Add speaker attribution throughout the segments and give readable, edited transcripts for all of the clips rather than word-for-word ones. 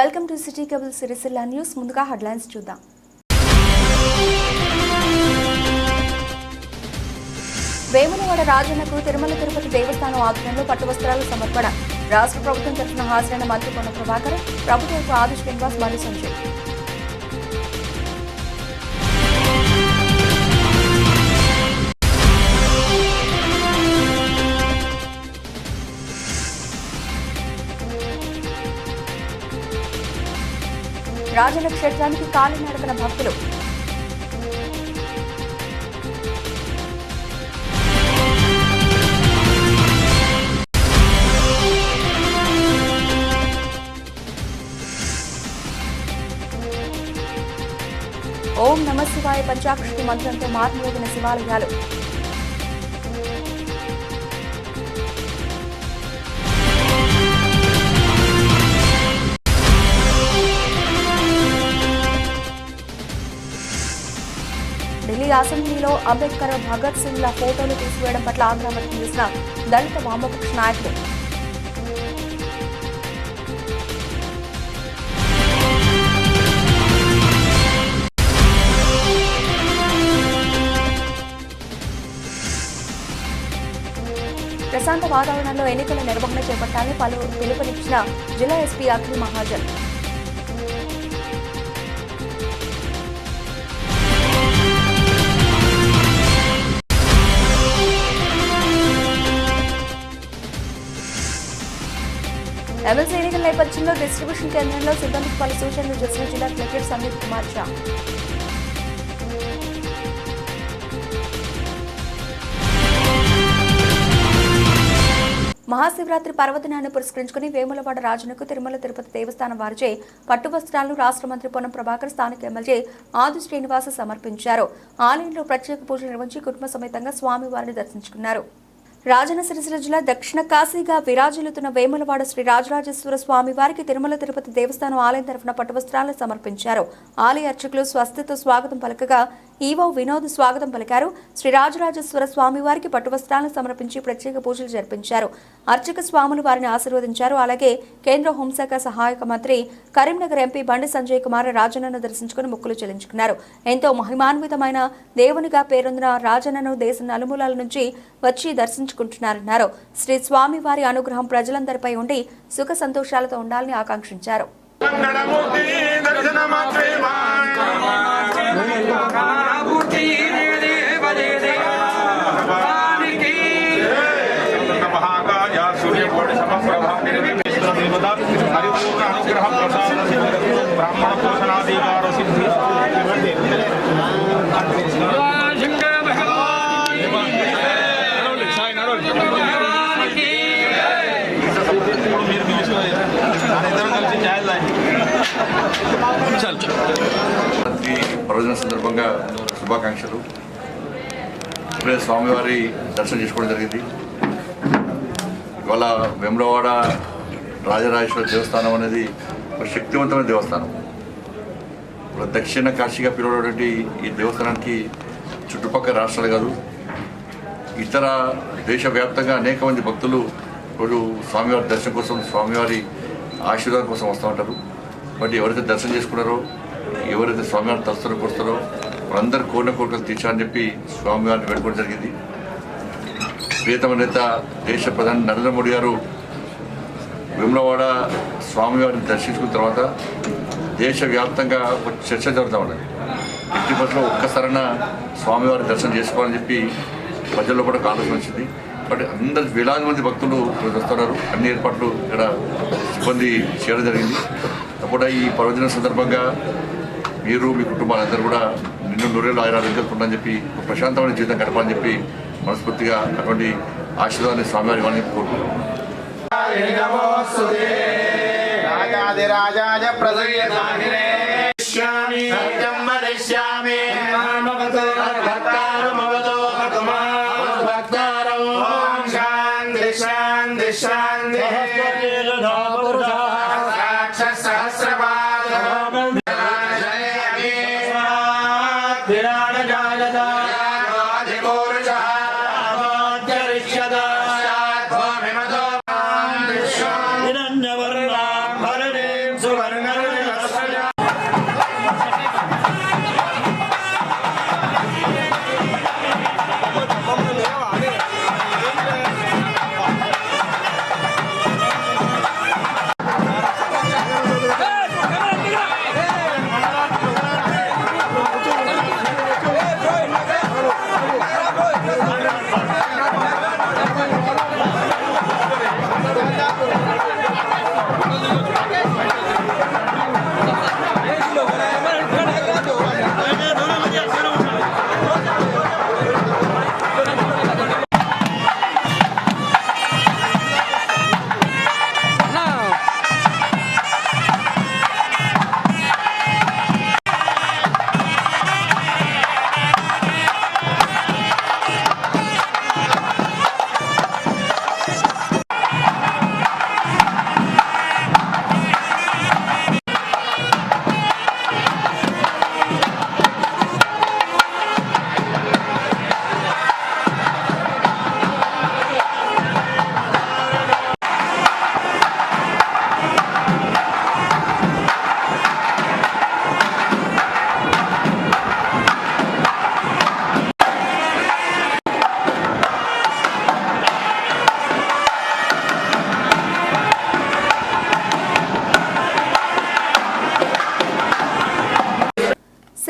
Speaker 1: Welcome to city cable Sircilla news. ముందుగా headlines చూద్దాం. వేములవాడ రాజన్నకు తిరుమల తిరుపతి దేవస్థానం ఆధ్వర్యంలో పట్టు వస్త్రాల సమర్పణ. రాష్ట్ర ప్రభుత్వం తరఫున హాజరైన మంత్రి పొన్న ప్రభాకర్, ప్రభుత్వ ఆది శ్రీనివాస్, బండి సంజయ్. రాజన్న క్షేత్రానికి కాలినడకన భక్తులు. ఓం నమ శివాయ పంచాక్షరి మంత్రంతో మార్మోగిన శివాలయాలు. ఢిల్లీ అసెంబ్లీలో అంబేద్కర్, భగత్ సింగ్ల ఫోటోలు తీసివేయడం పట్ల ఆందోళన వ్యక్తం చేసిన దళిత వామపక్ష నాయకులు. ప్రశాంత వాతావరణంలో ఎన్నికల నిర్వహణ చేపట్టాలని పిలుపునిచ్చిన జిల్లా ఎస్పీ అఖిల్ మహాజన్. ఎమ్మెల్సీ ఎన్నికల నేపథ్యంలో డిస్ట్రిబ్యూషన్ కేంద్రంలో సిబ్బందికి పలు సూచనలు చేసిన జిల్లా కలెక్టర్ సందీప్ కుమార్ షా. మహాశివరాత్రి పర్వదినాన్ని పురస్కరించుకుని వేములవాడ రాజన్నకు తిరుమల తిరుపతి దేవస్థానం వారిచే పట్టు వస్త్రాలను రాష్ట్ర మంత్రి పొన్నం ప్రభాకర్, స్థానిక ఎమ్మెల్యే ఆది శ్రీనివాస్ సమర్పించారు. ఆలయంలో ప్రత్యేక పూజలు నిర్వహించి కుటుంబ సమేతంగా స్వామివారిని దర్శించుకున్నారు. రాజన్న సిరిసిల్ల జిల్లా దక్షిణ కాశీగా విరాజిల్లుతున్న వేములవాడ శ్రీ రాజరాజేశ్వర స్వామి వారికి తిరుమల తిరుపతి దేవస్థానం ఆలయం తరఫున పట్టు వస్త్రాలను సమర్పించారు. ఆలయ అర్చకులు స్వస్తితో స్వాగతం పలకగా ఈవో వినోద్ స్వాగతం పలికారు. శ్రీ రాజరాజేశ్వర స్వామి వారికి పట్టు వస్త్రాలను సమర్పించి ప్రత్యేక పూజలు జరిపించారు. అర్చక స్వాములు వారిని ఆశీర్వదించారు. అలాగే కేంద్ర హోంశాఖ సహాయక మంత్రి కరీంనగర్ ఎంపీ బండి సంజయ్ కుమార్ రాజన్నను దర్శించుకుని మొక్కులు చెల్లించుకున్నారు. ఎంతో మహిమాన్వితమైన దేవునిగా పేరొందిన రాజన్నను దేశ నలుమూలల నుంచి వచ్చి దర్శించుకుంటున్నారన్నారు. శ్రీ స్వామి వారి అనుగ్రహం ప్రజలందరిపై ఉండి సుఖ సంతోషాలతో ఉండాలని ఆకాంక్షించారు.
Speaker 2: పర్వదిన సందర్భంగా శుభాకాంక్షలు. ఇప్పుడే స్వామివారి దర్శనం చేసుకోవడం జరిగింది. ఇవాళ వేములవాడ రాజరాజేశ్వర దేవస్థానం అనేది ఒక శక్తివంతమైన దేవస్థానం. దక్షిణ కాశీగా పిలువబడేటువంటి ఈ దేవస్థానానికి చుట్టుపక్కల రాష్ట్రాలు కాదు, ఇతర దేశవ్యాప్తంగా అనేక మంది భక్తులు రోజు స్వామివారి దర్శనం కోసం, స్వామివారి ఆశీర్వాదం కోసం వస్తూ ఉంటారు. బట్ ఎవరైతే దర్శనం చేసుకున్నారో, ఎవరైతే స్వామివారిని తలుస్తారో కొడతారో వాళ్ళందరూ కోరిన కోరికలు తీర్చాలని చెప్పి స్వామివారిని వేడుకోవడం జరిగింది. ప్రియతమ నేత దేశ ప్రధాని నరేంద్ర మోడీ గారు వేములవాడ స్వామివారిని దర్శించుకున్న తర్వాత దేశవ్యాప్తంగా ఒక చర్చ జరుగుతూ ఉన్నది. ఇంటి బస్సులో ఒక్కసారైనా స్వామివారి దర్శనం చేసుకోవాలని చెప్పి ప్రజల్లో కూడా ఆలోచన వచ్చింది. బట్ అందరు వేలాది మంది భక్తులు వస్తున్నారు. అన్ని ఏర్పాట్లు ఇక్కడ సిబ్బంది చేయడం జరిగింది. తప్పకుండా ఈ పర్వదిన సందర్భంగా మీరు, మీ కుటుంబాలందరూ కూడా నిన్ను నూరేళ్ళు ఆయురాలు ఉందని చెప్పి ప్రశాంతమైన జీవితం గడపాలని చెప్పి మనస్ఫూర్తిగా అటువంటి ఆశీర్వాదాన్ని స్వామివారి ఇవ్వాలని కోరుకుంటున్నాం.
Speaker 3: వర్ణం భరణీం సువర్ణ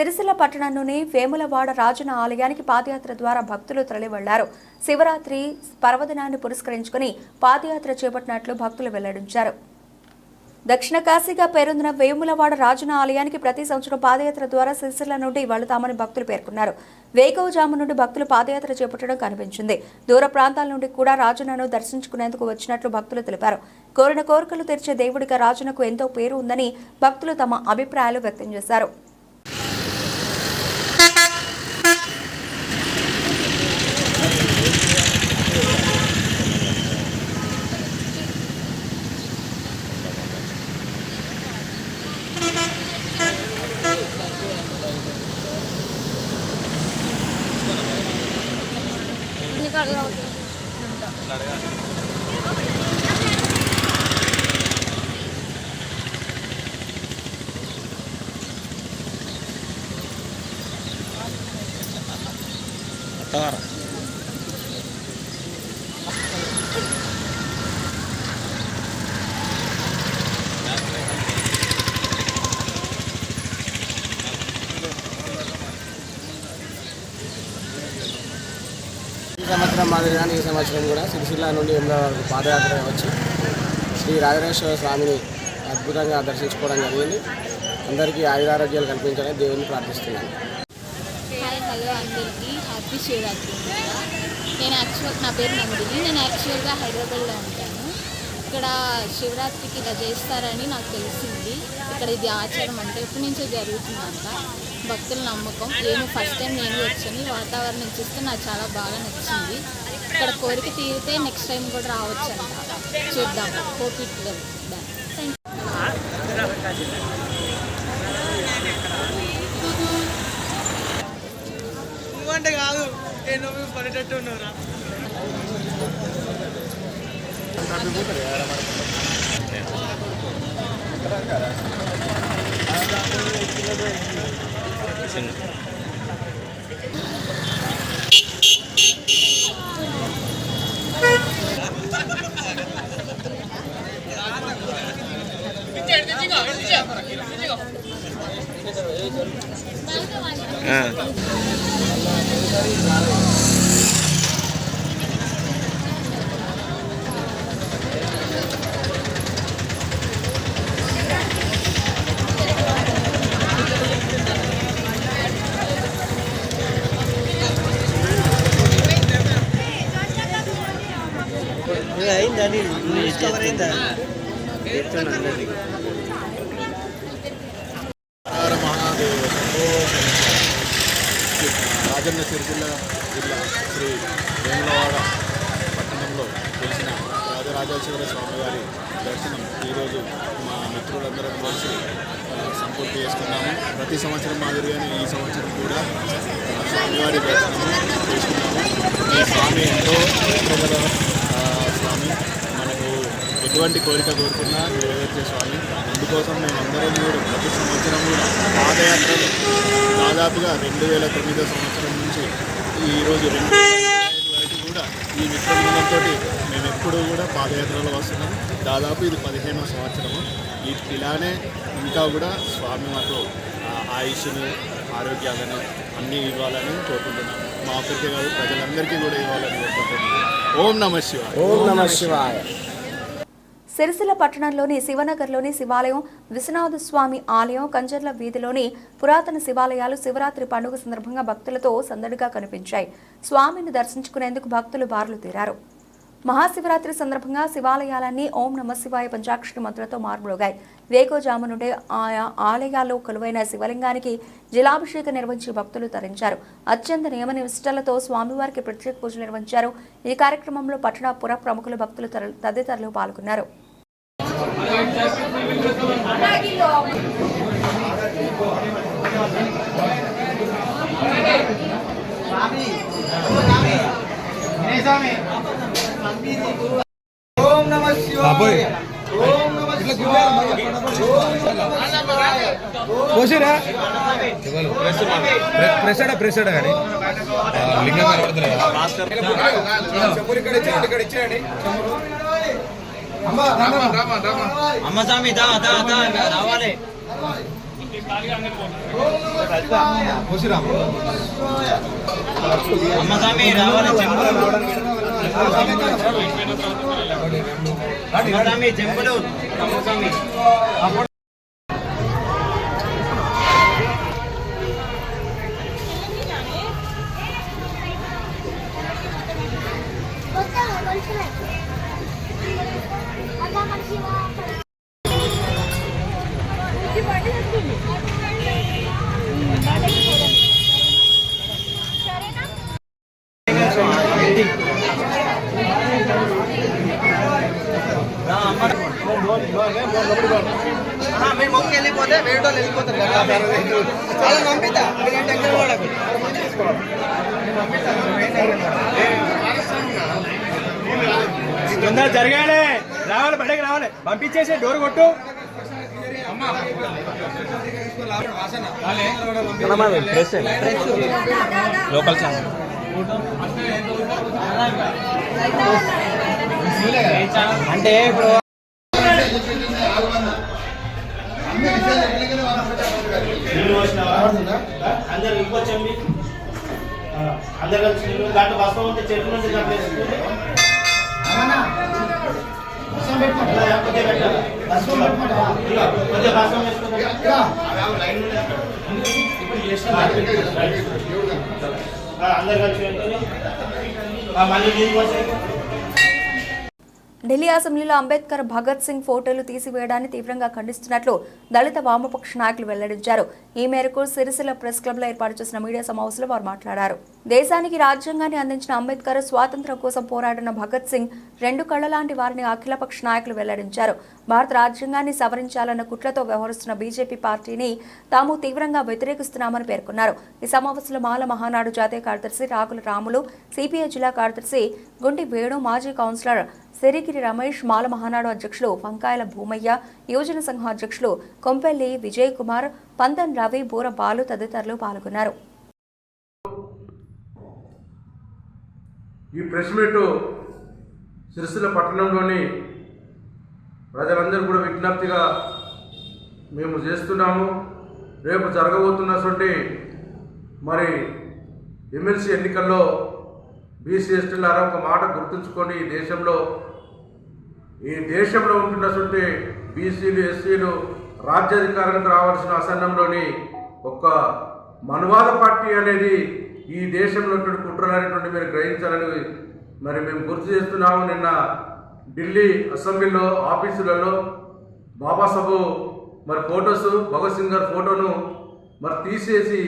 Speaker 1: సిరిసిల్ల పట్టణంలోని వేములవాడ రాజన్న ఆలయానికి పాదయాత్ర ద్వారా భక్తులు తరలివెళ్లారు. శివరాత్రి పర్వదినాన్ని పురస్కరించుకుని పాదయాత్ర చేపట్టినట్లు భక్తులు వెల్లడించారు. దక్షిణ కాశీగా పేరొందిన వేములవాడ రాజన్న ఆలయానికి ప్రతి సంవత్సరం పాదయాత్ర ద్వారా సిరిసిల్ల నుండి వెళతామని భక్తులు పేర్కొన్నారు. వేకువజాము నుండి భక్తులు పాదయాత్ర చేపట్టడం కనిపించింది. దూర ప్రాంతాల నుండి కూడా రాజన్నను దర్శించుకునేందుకు వచ్చినట్లు భక్తులు తెలిపారు. కోరిన కోరికలు తీర్చే దేవుడిగా రాజన్నకు ఎంతో పేరు ఉందని భక్తులు తమ అభిప్రాయాలు వ్యక్తం చేశారు.
Speaker 3: ఈ సంవత్సరం మాదిరిగానే ఈ సంవత్సరం కూడా సిరిసిల్ల నుండి వేములవాడకు పాదయాత్ర వచ్చి శ్రీ రాజరాజేశ్వర స్వామిని అద్భుతంగా దర్శించుకోవడం జరిగింది. అందరికీ ఆయురారోగ్యాలు కల్పించాలని దేవుని ప్రార్థిస్తున్నాను.
Speaker 4: హలో అందరికీ హ్యాపీ శివరాత్రి. నా పేరు నందిని. నేను యాక్చువల్గా హైదరాబాద్లో ఉంటాను. ఇక్కడ శివరాత్రికి ఇలా చేస్తారని నాకు తెలిసింది. ఇక్కడ ఇది ఆచారం అంటే ఎప్పటి నుంచో జరుగుతుందంట. భక్తుల నమ్మకం. ఫస్ట్ టైం నేను వచ్చాను. వాతావరణం చూస్తే నాకు చాలా బాగా నచ్చింది. ఇక్కడ కోరిక తీరితే నెక్స్ట్ టైం కూడా రావచ్చు అంట. చూద్దాం. కోపిట్
Speaker 5: అంటే కాదు నేను పడేటట్టు ఉన్నారా. అయిందని కవర్ అయిందా?
Speaker 6: రాజన్న సిరిసిల్ల జిల్లా శ్రీ వేములవాడ పట్టణంలో తెలిసిన రాజరాజేశ్వర స్వామి వారి దర్శనం ఈరోజు మా మిత్రులందరం కలిసి సంపూర్తి చేసుకున్నాము. ప్రతి సంవత్సరం మాదిరిగానే ఈ సంవత్సరం కూడా స్వామివారి దర్శనం చేసుకున్నాము. ఈ స్వామి ఎంతో స్వామి, మనకు ఎటువంటి కోరిక కోరుకున్నా నెరవేర్చే స్వామి. అందుకోసం మేమందరం కూడా ప్రతి సంవత్సరం కూడా పాదయాత్రలు దాదాపుగా 2009 సంవత్సరం నుంచి ఈరోజు 2025 వరకు కూడా ఈ మిత్రబృందంతో మేము ఎప్పుడూ కూడా పాదయాత్రలో వస్తున్నాం. దాదాపు ఇది 15వ సంవత్సరము. ఇలానే ఇంకా కూడా స్వామి మాకు ఆయుష్ని, ఆరోగ్యాలను అన్నీ ఇవ్వాలని కోరుకుంటున్నాం. మా ఒక్కరికే కాదు, ప్రజలందరికీ కూడా ఇవ్వాలని కోరుకుంటున్నాం. ఓం నమః శివాయ.
Speaker 3: ఓం నమః శివాయ.
Speaker 1: సిరిసిల్ల పట్టణంలోని శివనగర్లోని శివాలయం, విశ్వనాథ స్వామి ఆలయం, కంజర్ల వీధిలోని పురాతన శివాలయాలు శివరాత్రి పండుగ సందర్భంగా భక్తులతో సందడిగా కనిపించాయి. స్వామిని దర్శించుకునేందుకు భక్తులు బారులు తీరారు. మహాశివరాత్రి సందర్భంగా శివాలయాలన్నీ ఓం నమః శివాయ పంచాక్షరి మంత్రులతో మార్మోగాయి. వేకోజాము నుండి ఆయా ఆలయాల్లో కొలువైన శివలింగానికి జలాభిషేకం నిర్వహించి భక్తులు తరించారు. అత్యంత నియమ నిష్టలతో స్వామివారికి ప్రత్యేక పూజలు నిర్వహించారు. ఈ కార్యక్రమంలో పట్టణ పుర ప్రముఖులు, భక్తులు తదితరులు పాల్గొన్నారు.
Speaker 5: ఓం నమః శివాయ. ఓం నమః శివాయ.
Speaker 7: పోసిరా ప్రెసడా కానీ లింగం
Speaker 5: అమ్మ స్వామి రావాలి.
Speaker 7: పోసిరాము
Speaker 5: చెంపులు మీరు మొక్క వెళ్ళిపోతే వేరే వాళ్ళు వెళ్ళిపోతారు కదా చాలా పంపిద్దా టెన్షన్ పడకు తొందర జరగాలి రావాలి బయటకు రావాలి పంపించేసి డోర్ కొట్టు లోకల్ ఛానల్ అంటే ఇప్పుడు
Speaker 8: అందరు ఇంకొచ్చండి అందరు కలిసి దాంట్లో బస్సు ఉంటే చెట్టు నుండి దాంట్లో వేసుకుంటే కొద్దిగా బస్సు వేసుకుంటే అందరు కలిసి పెట్టుకొని మళ్ళీ దీనికి వచ్చి
Speaker 1: ఢిల్లీ అసెంబ్లీలో అంబేద్కర్ భగత్ సింగ్ ఫోటోలు తీసివేయడాన్ని తీవ్రంగా ఖండిస్తున్నట్లు దళిత వామపక్ష నాయకులు వెల్లడించారు. ఈ మేరకు సిరిసిల్ల ప్రెస్ క్లబ్లో ఏర్పాటు చేసిన మీడియా సమావేశంలో వారు మాట్లాడారు. దేశానికి రాజ్యాంగాన్ని అందించిన అంబేద్కర్ స్వాతంత్ర్యం కోసం పోరాడిన భగత్ సింగ్ రెండు కళ్ల లాంటి వారిని అఖిలపక్ష నాయకులు వెల్లడించారు. భారత రాజ్యాంగాన్ని సవరించాలన్న కుట్రతో వ్యవహరిస్తున్న బీజేపీ పార్టీని తాము తీవ్రంగా వ్యతిరేకిస్తున్నామని పేర్కొన్నారు. ఈ సమావేశంలో మాల మహానాడు జాతీయ కార్యదర్శి రాగుల రాములు, సిపిఐ జిల్లా కార్యదర్శి గుంటి వేణు, మాజీ కౌన్సిలర్ సిరిగిరి రమేష్, మాల మహానాడు అధ్యక్షులు వంకాయల భూమయ్య, యువజన సంఘం అధ్యక్షులు కొంపెల్లి విజయ్ కుమార్, పందన్ రవి, బూర బాలు తదితరులు పాల్గొన్నారు.
Speaker 9: ఈ ప్రెస్ మీట్ సిరిసిల్ల పట్టణంలోని ప్రజలందరూ కూడా విజ్ఞప్తిగా మేము చేస్తున్నాము. రేపు జరగబోతున్నటువంటి మరి ఎమ్మెల్సీ ఎన్నికల్లో బీసీ ఎస్టీలారా ఒక మాట గుర్తుంచుకొని ఈ దేశంలో ఉంటున్నటువంటి బీసీలు ఎస్సీలు రాజ్యాధికారానికి రావాల్సిన అసన్నంలోని ఒక మనువాద పార్టీ అనేది ఈ దేశంలో ఉన్నటువంటి కుట్రలనేటువంటి మీరు గ్రహించాలని మరి మేము గుర్తు చేస్తున్నాము. నిన్న ఢిల్లీ అసెంబ్లీలో ఆఫీసులలో బాబాసాహెబ్ మరి ఫోటోస్, భగత్ సింగ్ గారి ఫోటోను మరి తీసేసి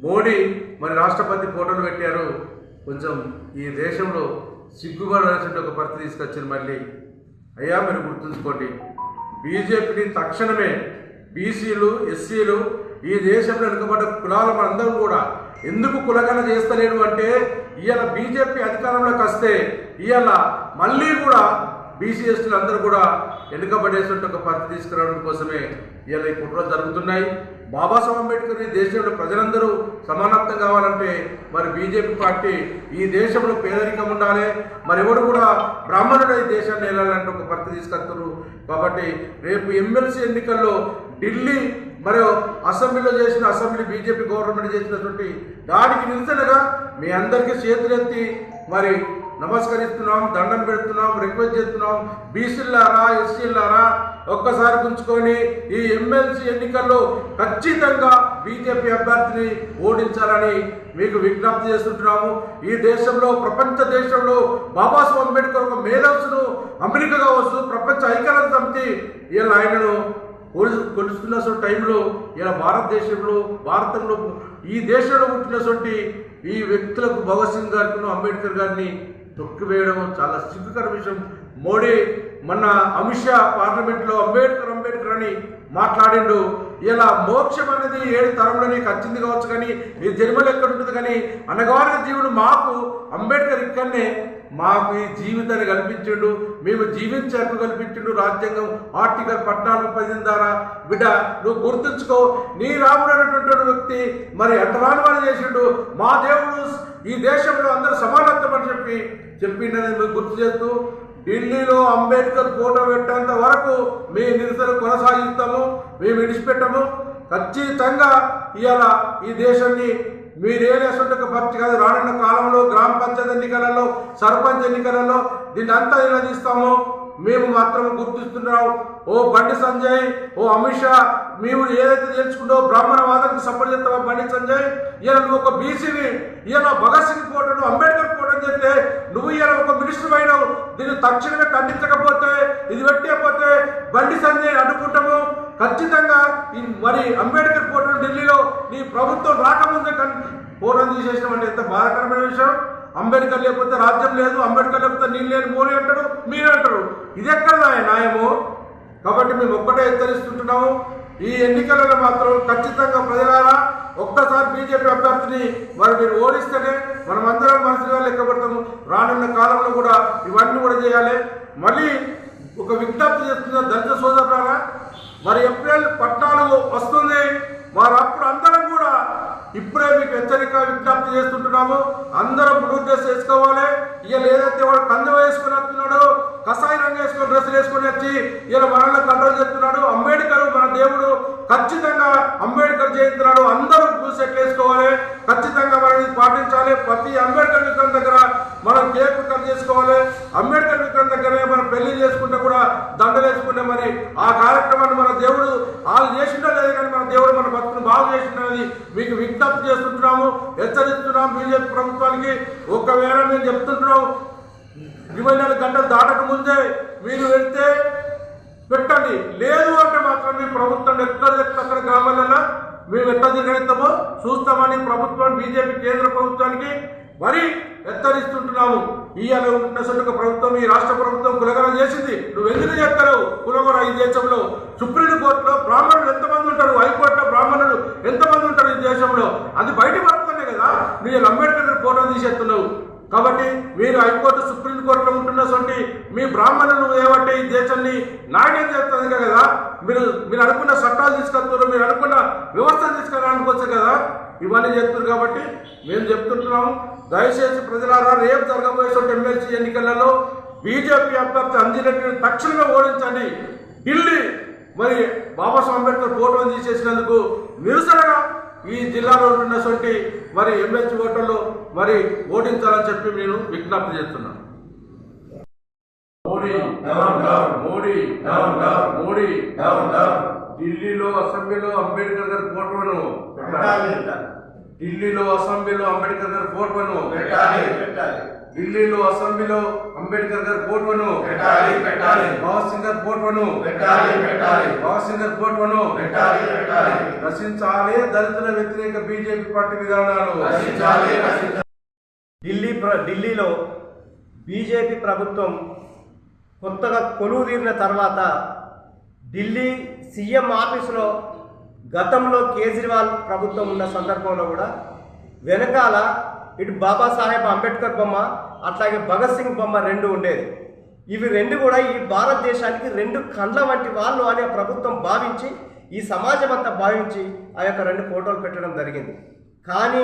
Speaker 9: మోడీ మరి రాష్ట్రపతి ఫోటోలు పెట్టారు. కొంచెం ఈ దేశంలో సిగ్గుపడాల్సిన ఒక పరిస్థితి తీసుకొచ్చింది. మళ్ళీ అయ్యా మీరు గుర్తుంచుకోండి, బీజేపీని తక్షణమే బీసీలు ఎస్సీలు ఈ దేశంలో వెనుకబడ్డ కులాల మనందరం కూడా ఎందుకు కులగన చేస్తలేడు అంటే ఇవాళ బీజేపీ అధికారంలోకి వస్తే ఇవాళ మళ్ళీ కూడా బీసీ ఎస్టీలు అందరూ కూడా వెనుకబడేటువంటి ఒక పరిస్థితి తీసుకురావడం కోసమే ఇవాళ ఈ కుట్రలు జరుగుతున్నాయి. బాబాసాహెబ్ అంబేద్కర్ ఈ దేశంలో ప్రజలందరూ సమానత్వం కావాలంటే మరి బీజేపీ పార్టీ ఈ దేశంలో పేదరికం ఉండాలి, మరి ఎవరు కూడా బ్రాహ్మణుడు ఈ దేశాన్ని వెళ్ళాలంటే ఒక పరిస్థితి తీసుకొస్తారు. కాబట్టి రేపు ఎమ్మెల్సీ ఎన్నికల్లో ఢిల్లీ మరియు అసెంబ్లీలో అసెంబ్లీ బీజేపీ గవర్నమెంట్ చేసినటువంటి దానికి నిరసనగా మీ అందరికీ చేతులెత్తి మరి నమస్కరిస్తున్నాం, దండం పెడుతున్నాం, రిక్వెస్ట్ చేస్తున్నాం. బీసీలారా ఎస్సీలారా ఒక్కసారి గుంచుకొని ఈ ఎమ్మెల్సీ ఎన్నికల్లో ఖచ్చితంగా బీజేపీ అభ్యర్థిని ఓడించాలని మీకు విజ్ఞప్తి చేస్తుంటున్నాము. ఈ దేశంలో ప్రపంచ దేశంలో బాబాసాహెబ్ అంబేద్కర్ ఒక మేధస్సును అమెరికా కావచ్చు, ప్రపంచ ఐక్యరాజ్య సమితి ఇలా ఆయనను కొలుస్తున్న టైంలో ఇలా భారతంలో ఈ దేశంలో పుట్టినటువంటి ఈ వ్యక్తులకు భగత్ సింగ్ గారికి అంబేద్కర్ గారిని తొక్కివేయడం చాలా సిగ్గుకర విషయం. మోడీ మొన్న అమిత్ షా పార్లమెంట్లో అంబేద్కర్ అని మాట్లాడిండు. ఇలా మోక్షం అనేది 7 తరంలో నీకు వచ్చింది కావచ్చు, కానీ ఈ జన్మలు ఎక్కడ ఉంటుంది, కానీ అనగారిన జీవుడు మాకు అంబేద్కర్ ఇక్కడనే మాకు ఈ జీవితాన్ని కల్పించిండు, మేము జీవించే హక్కు కల్పించిండు. రాజ్యాంగం ఆర్టికల్ 14-15 ద్వారా బిడ్డ నువ్వు గుర్తుంచుకో, నీ రాముడు అనేటువంటి వ్యక్తి మరి అంటరాని చేసిండు. మా దేవుడు ఈ దేశంలో అందరూ సమానత్వం అని చెప్పిండని మేము గుర్తు చేస్తూ ఢిల్లీలో అంబేద్కర్ ఫోటో పెట్టేంత వరకు మీ నిరసన కొనసాగిస్తాము, మేము విడిచిపెట్టము. ఖచ్చితంగా ఇవాళ ఈ దేశాన్ని మీరేలేసుంటే పచ్చి కాదు. రానున్న కాలంలో గ్రామ పంచాయతీ ఎన్నికలలో, సర్పంచ్ ఎన్నికలలో దీన్ని అంతా నిలదీస్తాము. మేము మాత్రం గుర్తిస్తున్నాం. ఓ బండి సంజయ్, ఓ అమిత్ షా, మేము ఏదైతే తెలుసుకుంటో బ్రాహ్మణవాదానికి సపోర్ట్ చేస్తావో బండి సంజయ్, ఇలా నువ్వు ఒక బీసీని, ఇలా భగత్ సింగ్ ఫోటోను, అంబేద్కర్ ఫోటోని చెప్తే నువ్వు ఇలా ఒక మినిస్టర్ అయినావు. దీన్ని తక్షణమే ఖండించకపోతే, ఇది పెట్టకపోతే బండి సంజయ్ అడ్డుకుంటాము. ఖచ్చితంగా మరి అంబేద్కర్ ఫోటోను ఢిల్లీలో నీ ప్రభుత్వం రాకముందే ఫోటోను తీసేసిన అంటే ఎంత బాధాకరమైన విషయం. అంబేద్కర్ లేకపోతే రాజ్యం లేదు, అంబేద్కర్ లేకపోతే నీళ్ళు లేని మోడీ అంటాడు, మీరు అంటారు. ఇది ఎక్కడ న్యాయము? కాబట్టి మేము ఒక్కటే హెచ్చరిస్తుంటున్నాము, ఈ ఎన్నికలలో మాత్రం ఖచ్చితంగా ప్రజలారా ఒక్కసారి బీజేపీ అభ్యర్థిని మరి మీరు ఓడిస్తేనే మనం అందరం మనసుగా లెక్కబడతాము. రానున్న కాలంలో కూడా ఇవన్నీ కూడా చేయాలి. మళ్ళీ ఒక విజ్ఞప్తి చేస్తున్న దళిత సోదరులారా, మరి ఏప్రిల్ 14 వస్తుంది. మరి అప్పుడు అందరం కూడా ఇప్పుడే మీకు హెచ్చరిక విజ్ఞప్తి చేస్తుంటున్నాము. అందరం బ్లూ డ్రెస్ వేసుకోవాలి. ఇవాళ ఏదైతే వాడు కందెం వేసుకొని వస్తున్నాడో, కషాయ రంగు వేసుకొని డ్రెస్సులు వేసుకొని వచ్చి ఇలా మనల్ని కంట్రోల్ చేస్తున్నాడు. అంబేద్కర్ మన దేవుడు, ఖచ్చితంగా అంబేద్కర్ జయంతినాడు అందరూ బ్లూ సెట్లు వేసుకోవాలి. ఖచ్చితంగా మనం ఇది పాటించాలి. ప్రతి అంబేద్కర్ విగ్రహం దగ్గర మనం కేక్ కట్ చేసుకోవాలి. అంబేద్కర్ విగ్రహం దగ్గరే మనం పెళ్లి చేసుకుంటే కూడా దండలు వేసుకుంటే మరి ఆ కార్యక్రమాన్ని మన దేవుడు వాళ్ళు చేసిండో లేదు, కానీ మన దేవుడు మన భక్తులు బాగు చేసిండని మీకు విజ్ఞప్తి చేస్తుంటున్నాము, హెచ్చరిస్తున్నాం బీజేపీ ప్రభుత్వానికి. ఒకవేళ మేము చెప్తుంటున్నాం 24 గంటలు దాటక ముందే మీరు వెళ్తే పెట్టండి, లేదు అంటే మాత్రం మీ ప్రభుత్వం ఎక్కడ అక్కడ గ్రామాలలో మేము ఎట్లా తిరగడతామో చూస్తామని ప్రభుత్వం బీజేపీ కేంద్ర ప్రభుత్వానికి మరి హెచ్చరిస్తుంటున్నాము. ఇవాళ ఉన్న ప్రభుత్వం, ఈ రాష్ట్ర ప్రభుత్వం కులగన చేసింది. నువ్వు ఎందుకు చేస్తారు కులగన? ఈ దేశంలో సుప్రీంకోర్టులో బ్రాహ్మణులు ఎంతమంది ఉంటారు, హైకోర్టులో బ్రాహ్మణులు ఎంతమంది ఉంటారు ఈ దేశంలో? అది బయట పడుతున్నాయి కదా. నువ్వు అంబేద్కర్ ఫోటో తీసేస్తున్నావు. కాబట్టి మీరు హైకోర్టు సుప్రీంకోర్టులో ఉంటున్నటువంటి మీ బ్రాహ్మణులు ఏమంటే ఈ దేశాన్ని నాట్యం చేస్తుంది కదా. మీరు అనుకున్న చట్టాలు తీసుకొస్తారు, మీరు అనుకున్న వ్యవస్థను తీసుకురానుకోవచ్చు కదా. ఇవన్నీ చెప్తున్నారు. కాబట్టి మేము చెప్తుంటున్నాము, దయచేసి ప్రజలారా రేపు జరగబోయేటువంటి ఎమ్మెల్సీ ఎన్నికలలో బీజేపీ అభ్యర్థి అంజిరెడ్డిని తక్షణమే ఓడించండి. ఢిల్లీ మరి బాబాసాహెబ్ అంబేద్కర్ ఫోటోను తీసేసినందుకు నిరసనగా ఈ జిల్లాలో ఉన్నటువంటి మరి ఎమ్మెల్సీ ఓటర్లు మరి ఓటించాలని చెప్పి నేను విజ్ఞప్తి చేస్తున్నాను. మోడీ మోడీ మోడీ ఢిల్లీలో అసెంబ్లీలో అంబేద్కర్ గారి ఫోటోను ఢిల్లీలో అసెంబ్లీలో అంబేద్కర్ గారి ఫోటోను ఢిల్లీలో అసెంబ్లీలో అంబేద్కర్ గారి ఫోటోను భగత్ సింగ్ గారి ఫోటోను భగత్ సింగ్ గారి ఫోటోను రచించాలి. దళితుల వ్యతిరేక బీజేపీ పార్టీ విధానాలు
Speaker 10: ఢిల్లీలో బీజేపీ ప్రభుత్వం కొత్తగా కొలువు తీరిన తర్వాత ఢిల్లీ సీఎం ఆఫీసులో గతంలో కేజ్రీవాల్ ప్రభుత్వం ఉన్న సందర్భంలో కూడా వెనకాల ఇటు బాబాసాహెబ్ అంబేద్కర్ బొమ్మ, అట్లాగే భగత్ సింగ్ బొమ్మ రెండు ఉండేది. ఇవి రెండు కూడా ఈ భారతదేశానికి రెండు కండ్ల వంటి వాళ్ళు అనే ప్రభుత్వం భావించి, ఈ సమాజం అంతా భావించి ఆ యొక్క రెండు ఫోటోలు పెట్టడం జరిగింది. కానీ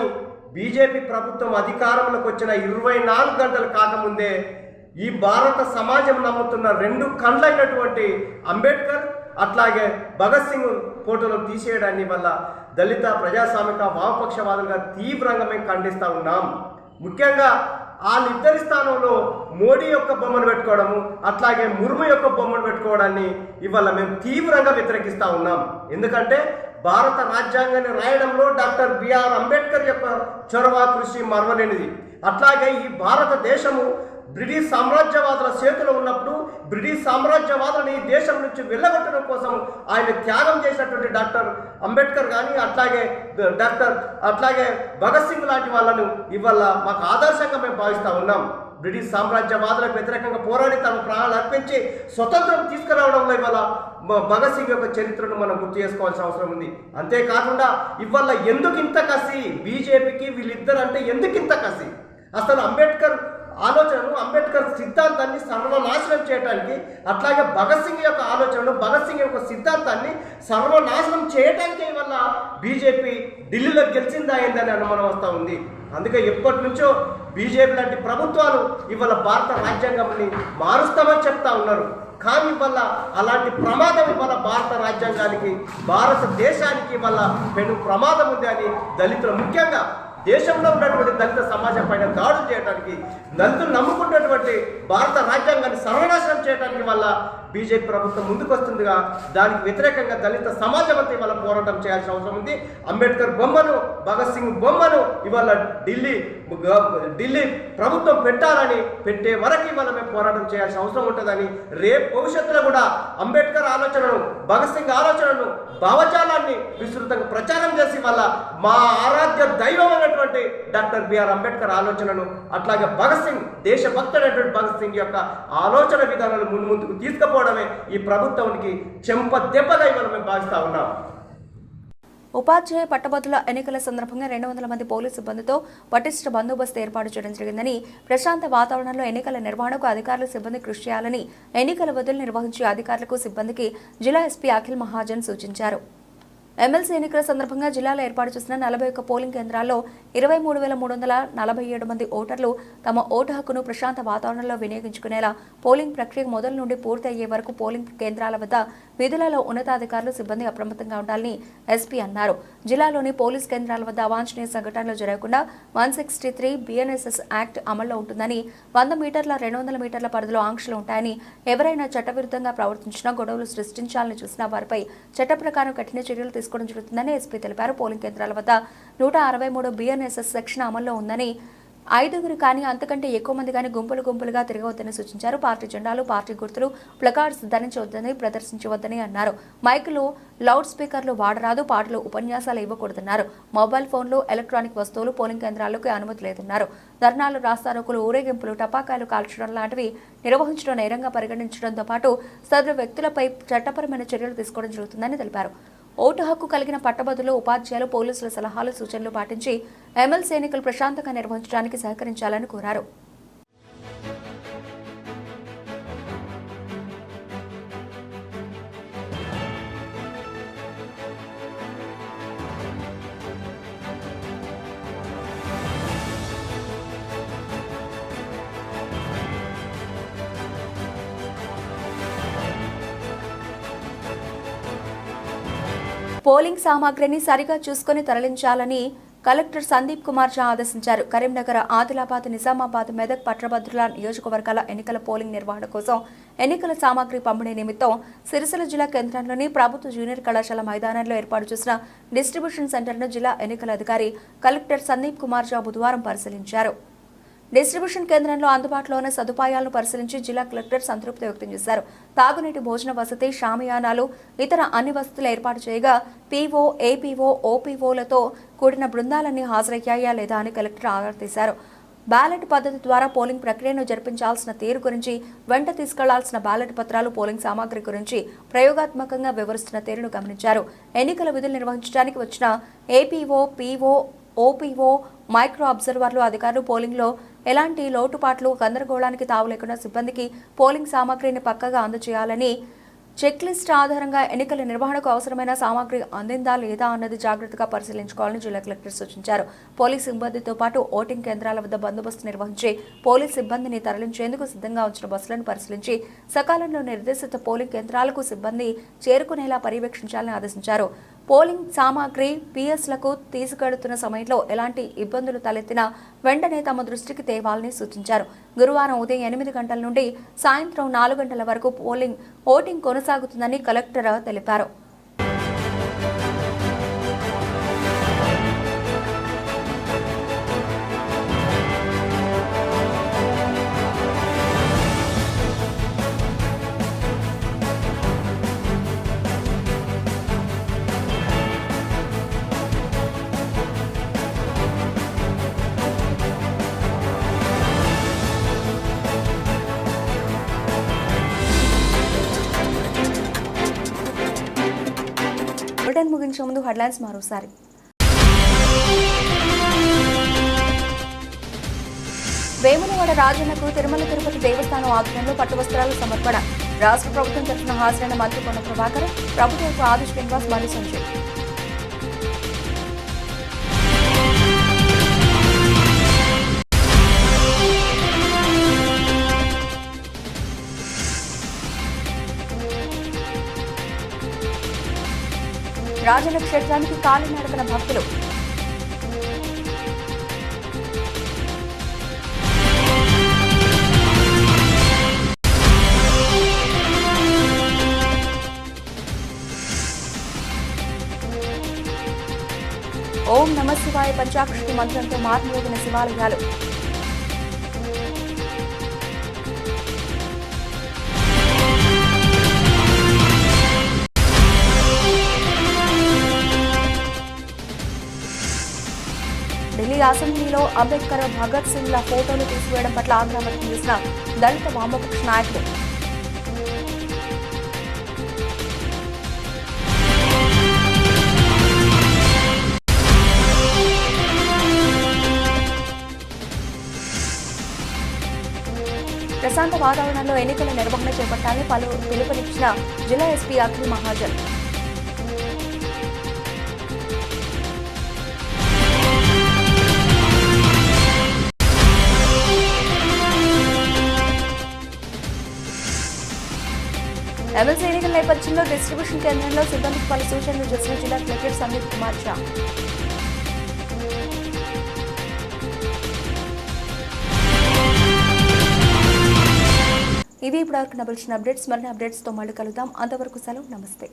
Speaker 10: బీజేపీ ప్రభుత్వం అధికారంలోకి వచ్చిన 24 గంటలు కాకముందే ఈ భారత సమాజం నమ్ముతున్న రెండు కండ్లైనటువంటి అంబేద్కర్ అట్లాగే భగత్ సింగ్ ఫోటోలు తీసేయడాన్ని వల్ల దళిత ప్రజాస్వామిక వామపక్షవాదులుగా తీవ్రంగా మేము ఖండిస్తూ ఉన్నాం. ముఖ్యంగా వాళ్ళిద్దరి స్థానంలో మోడీ యొక్క బొమ్మను పెట్టుకోవడము, అట్లాగే ముర్ము యొక్క బొమ్మను పెట్టుకోవడాన్ని ఇవాళ మేము తీవ్రంగా వ్యతిరేకిస్తూ ఉన్నాం. ఎందుకంటే భారత రాజ్యాంగాన్ని రాయడంలో డాక్టర్ బిఆర్ అంబేద్కర్ యొక్క చొరవ కృషి మరవలేనిది. అట్లాగే ఈ భారతదేశము బ్రిటిష్ సామ్రాజ్యవాదుల చేతిలో ఉన్నప్పుడు బ్రిటిష్ సామ్రాజ్యవాదులను ఈ దేశం నుంచి వెళ్ళగొట్టడం కోసం ఆయన త్యాగం చేసినటువంటి డాక్టర్ అంబేద్కర్ కానీ అట్లాగే భగత్ సింగ్ లాంటి వాళ్ళను ఇవాళ మాకు ఆదర్శంగా మేము భావిస్తూ ఉన్నాం. బ్రిటిష్ సామ్రాజ్యవాదులకు వ్యతిరేకంగా పోరాడి తమ ప్రాణాలు అర్పించి స్వతంత్రం తీసుకురావడంలో ఇవాళ భగత్ సింగ్ యొక్క చరిత్రను మనం గుర్తు చేసుకోవాల్సిన అవసరం ఉంది. అంతేకాకుండా ఇవాళ ఎందుకు ఇంత కసి బీజేపీకి వీళ్ళిద్దరు అంటే ఎందుకు ఇంత కసి? అసలు అంబేద్కర్ ఆలోచనలు, అంబేద్కర్ సిద్ధాంతాన్ని సర్వనాశనం చేయడానికి, అట్లాగే భగత్ సింగ్ యొక్క ఆలోచనలు, భగత్ సింగ్ యొక్క సిద్ధాంతాన్ని సర్వనాశనం చేయడానికి వల్ల బీజేపీ ఢిల్లీలో గెలిచిందా అయిందని అనుమానం వస్తూ ఉంది. అందుకే ఎప్పటి నుంచో బీజేపీ లాంటి ప్రభుత్వాలు ఇవాళ భారత రాజ్యాంగాన్ని మారుస్తామని చెప్తా ఉన్నారు. కానీ వల్ల అలాంటి ప్రమాదం వల్ల భారత రాజ్యాంగానికి భారతదేశానికి వల్ల పెను ప్రమాదం ఉంది అని దళితులు ముఖ్యంగా దేశంలో ఉన్నటువంటి దళిత సమాజం పైన దాడులు చేయడానికి దళితులు నమ్ముకున్నటువంటి భారత రాజ్యాంగాన్ని సర్వనాశనం చేయడానికి వల్ల బీజేపీ ప్రభుత్వం ముందుకు వస్తుందిగా దానికి వ్యతిరేకంగా దళిత సమాజం అంతా ఇవాళ పోరాటం చేయాల్సిన అవసరం ఉంది. అంబేద్కర్ బొమ్మను, భగత్ సింగ్ బొమ్మను ఇవాళ ఢిల్లీ ప్రభుత్వం పెట్టే వరకు ఇవాళ మేము పోరాటం చేయాల్సిన అవసరం ఉంటుందని, రేపు భవిష్యత్తులో కూడా అంబేద్కర్ ఆలోచనను, భగత్ సింగ్ ఆలోచనను, భావజాలాన్ని విస్తృతంగా ప్రచారం చేసి వల్ల మా ఆరాధ్య దైవం అనేటువంటి డాక్టర్ బిఆర్ అంబేద్కర్ ఆలోచనను, అట్లాగే భగత్ సింగ్ దేశభక్తుడైనటువంటి భగత్ సింగ్ యొక్క ఆలోచన విధానాలు ముందుకు తీసుకుపోవడమే ఈ ప్రభుత్వానికి చెంప దెబ్బగా ఇవాళ మేము భావిస్తా ఉన్నాం.
Speaker 1: ఉపాధ్యాయ పట్టభద్రుల ఎన్నికల సందర్భంగా 200 మంది పోలీసు సిబ్బందితో పటిష్ట బందోబస్తు ఏర్పాటు చేయడం జరిగిందని, ప్రశాంత వాతావరణంలో ఎన్నికల నిర్వహణకు అధికారులు సిబ్బంది కృషి చేయాలని ఎన్నికల విధులు నిర్వహించే అధికారులకు సిబ్బందికి జిల్లా ఎస్పీ అఖిల్ మహాజన్ సూచించారు. ఎమ్మెల్సీ ఎన్నికల సందర్భంగా జిల్లాలో ఏర్పాటు చేసిన 41 పోలింగ్ కేంద్రాల్లో 23,347 మంది ఓటర్లు తమ ఓటు హక్కును ప్రశాంత వాతావరణంలో వినియోగించుకునేలా పోలింగ్ ప్రక్రియ మొదలు నుండి పూర్తి అయ్యే వరకు పోలింగ్ కేంద్రాల వద్ద విధులలో ఉన్నతాధికారులు సిబ్బంది అప్రమత్తంగా ఉండాలని ఎస్పీ అన్నారు. జిల్లాలోని పోలీస్ కేంద్రాల వద్ద అవాంఛనీయ సంఘటనలు జరగకుండా 163 బిఎన్ఎస్ఎస్ యాక్ట్ అమల్లో ఉంటుందని, 100 మీటర్ల 200 మీటర్ల పరిధిలో ఆంక్షలు ఉంటాయని, ఎవరైనా చట్టవిరుద్ధంగా ప్రవర్తించినా గొడవలు సృష్టించాలని చూసినా వారిపై చట్ట ప్రకారం కఠిన చర్యలు తీసుకోవడం జరుగుతుందని ఎస్పీ తెలిపారు. పోలింగ్ కేంద్రాల వద్ద 163 బిఎన్ఎస్ఎస్ సెక్షన్ అమల్లో ఉందని, 5 కానీ అంతకంటే ఎక్కువ మంది కానీ గుంపులుగా తిరగవద్దని సూచించారు. పార్టీ జెండాలు, పార్టీ గుర్తులు, ప్లకార్డ్స్ ధరించవద్దని, ప్రదర్శించవద్దని అన్నారు. మైకులు, లౌడ్ స్పీకర్లు వాడరాదు, పాటలు, ఉపన్యాసాలు ఇవ్వకూడదన్నారు. మొబైల్ ఫోన్లు, ఎలక్ట్రానిక్ వస్తువులు పోలింగ్ కేంద్రాలకు అనుమతి లేదన్నారు. ధర్నాలు, రాస్తారోకులు, ఊరేగింపులు, టపాకాయలు కాల్చడం లాంటివి నిర్వహించడం నేరంగా పరిగణించడంతో పాటు సదరు వ్యక్తులపై చట్టపరమైన చర్యలు తీసుకోవడం జరుగుతుందని తెలిపారు. ఓటు హక్కు కలిగిన పట్టభద్రులు, ఉపాధ్యాయులు పోలీసుల సలహాలు, సూచనలు పాటించి ఎమ్మెల్సీ ఎన్నికలు ప్రశాంతంగా నిర్వహించడానికి సహకరించాలని కోరారు. పోలింగ్ సామాగ్రిని సరిగా చూసుకుని తరలించాలని కలెక్టర్ సందీప్ కుమార్ ఝా ఆదేశించారు. కరీంనగర్, ఆదిలాబాద్, నిజామాబాద్, మెదక్ పట్టభద్రుల నియోజకవర్గాల ఎన్నికల పోలింగ్ నిర్వహణ కోసం ఎన్నికల సామాగ్రి పంపిణీ నిమిత్తం సిరిసిల్ల జిల్లా కేంద్రంలోని ప్రభుత్వ జూనియర్ కళాశాల మైదానంలో ఏర్పాటు చేసిన డిస్ట్రిబ్యూషన్ సెంటర్ను జిల్లా ఎన్నికల అధికారి కలెక్టర్ సందీప్ కుమార్ ఝా బుధవారం పరిశీలించారు. డిస్ట్రిబ్యూషన్ కేంద్రంలో అందుబాటులో ఉన్న సదుపాయాలను పరిశీలించి జిల్లా కలెక్టర్ సంతృప్తి వ్యక్తం చేశారు. తాగునీటి, భోజన వసతి, షామియానాలు, ఇతర అన్ని వసతులు ఏర్పాటు చేయగా పీఓ, ఏపీఓ, ఓపీఓలతో కూడిన బృందాలన్నీ హాజరయ్యాయా లేదా అని కలెక్టర్ ఆరా తీశారు. బ్యాలెట్ పద్ధతి ద్వారా పోలింగ్ ప్రక్రియను జరిపించాల్సిన తీరు గురించి, వెంట తీసుకెళ్లాల్సిన బ్యాలెట్ పత్రాలు, పోలింగ్ సామాగ్రి గురించి ప్రయోగాత్మకంగా వివరిస్తున్న తీరును గమనించారు. ఎన్నికల విధులు నిర్వహించడానికి వచ్చిన ఏపీఓ, పీఓ, ఓపీఓ, మైక్రో అబ్జర్వర్లు, అధికారులు పోలింగ్లో ఎలాంటి లోటుపాట్లు, గందరగోళానికి తావు లేకుండా సిబ్బందికి పోలింగ్ సామాగ్రిని పక్కగా అందజేయాలని, చెక్ లిస్ట్ ఆధారంగా ఎన్నికల నిర్వహణకు అవసరమైన సామాగ్రి అందిందా లేదా అన్నది జాగ్రత్తగా పరిశీలించుకోవాలని జిల్లా కలెక్టర్ సూచించారు. పోలీస్ సిబ్బందితో పాటు ఓటింగ్ కేంద్రాల వద్ద బందోబస్తు నిర్వహించి పోలీస్ సిబ్బందిని తరలించేందుకు సిద్ధంగా ఉంచిన బస్సులను పరిశీలించి సకాలంలో నిర్దేశిత పోలింగ్ కేంద్రాలకు సిబ్బంది చేరుకునేలా పర్యవేక్షించాలని ఆదేశించారు. పోలింగ్ సామాగ్రి పిఎస్లకు తీసుకెడుతున్న సమయంలో ఎలాంటి ఇబ్బందులు తలెత్తినా వెంటనే తమ దృష్టికి తేవాలని సూచించారు. గురువారం ఉదయం 8 గంటల నుండి సాయంత్రం 4 గంటల వరకు ఓటింగ్ కొనసాగుతుందని కలెక్టర్ తెలిపారు. ముగించే ముందు హెడ్లైన్స్ మరోసారి. వేములవాడ రాజన్నకు తిరుమల తిరుపతి దేవస్థానం ఆధ్వర్యంలో పట్టువస్త్రాలు సమర్పణ. రాష్ట్ర ప్రభుత్వం తరఫున హాజరైన మంత్రి పొన్న ప్రభాకర్, ప్రభుత్వ ఆది శ్రీనివాస్, బండి సంజయ్. రాజన్న క్షేత్రానికి కాలినడకన భక్తులు. ఓం నమ శివాయ పంచాక్షరి మంత్రంతో మార్మోగిన శివాలయాలు. ఢిల్లీ అసెంబ్లీలో అంబేద్కర్, భగత్ సింగ్ల ఫోటోలు తీసివేయడం పట్ల ఆగ్రహం వ్యక్తం చేసిన దళిత వామపక్ష నాయకులు. ప్రశాంత వాతావరణంలో ఎన్నికల నిర్వహణ చేపట్టాలని పిలుపునిచ్చిన జిల్లా ఎస్పీ అఖిల్ మహాజన్. ఎమ్మెల్సీ ఎన్నికల నేపథ్యంలో డిస్ట్రిబ్యూషన్ కేంద్రంలో సిబ్బందికి పలు సూచనలు చేసిన జిల్లా కలెక్టర్ సందీప్ కుమార్ షా. ఇవి ఇప్పటివరకు నవల్సిన అప్డేట్స్. మరిన్ని అప్డేట్స్తో మళ్ళీ కలుద్దాం. అంతవరకు సెలవు. నమస్తే.